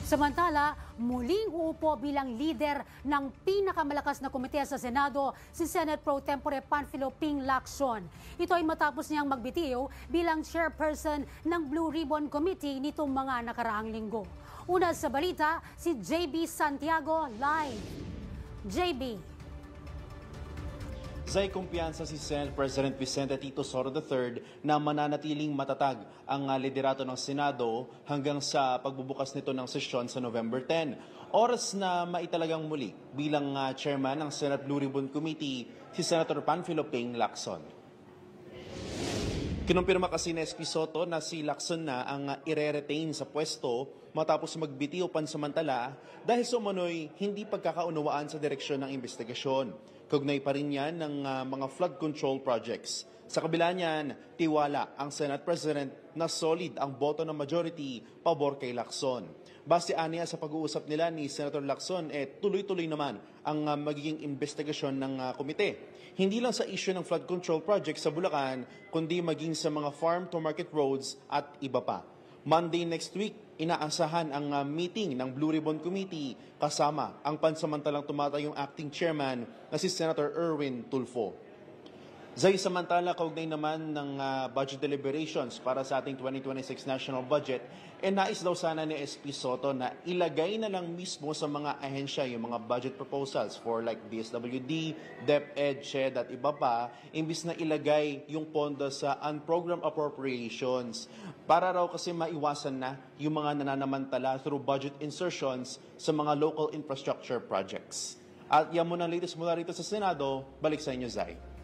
Samantala, muling uupo bilang leader ng pinakamalakas na komite sa Senado si Senate Pro Tempore Panfilo Ping Lacson. Ito ay matapos niyang magbitiw bilang chairperson ng Blue Ribbon Committee nitong mga nakaraang linggo. Una sa balita, si JB Santiago live. JB. Zay, kumpiyansa si Senate President Vicente Tito Soto III na mananatiling matatag ang liderato ng Senado hanggang sa pagbubukas nito ng sesyon sa November 10. Oras na maitalagang muli bilang chairman ng Senate Blue Ribbon Committee si Senator Panfilo Ping Lacson. Kinumpirma kasi ni SP Soto na si Lacson na ang ire-retain sa pwesto matapos magbitiw pansamantala dahil sumanoy hindi pagkakaunawaan sa direksyon ng investigasyon. Kaugnay pa rin yan ng mga flood control projects. Sa kabila niyan, tiwala ang Senate President na solid ang boto ng majority pabor kay Lacson. Base aniya sa pag-uusap nila ni Senator Lacson, tuloy-tuloy naman ang magiging investigasyon ng komite. Hindi lang sa issue ng flood control project sa Bulacan, kundi maging sa mga farm-to-market roads at iba pa. Monday next week, inaasahan ang meeting ng Blue Ribbon Committee kasama ang pansamantalang tumatayong acting chairman na si Senator Erwin Tulfo. Zay, samantala kaugnay naman ng budget deliberations para sa ating 2026 national budget, nais daw sana ni SP Soto na ilagay na lang mismo sa mga ahensya yung mga budget proposals for like DSWD, DepEd, SHED at iba pa, imbis na ilagay yung pondo sa unprogrammed appropriations para raw kasi maiwasan na yung mga nananamantala through budget insertions sa mga local infrastructure projects. At yan muna ang latest mula rito sa Senado, balik sa inyo, Zay.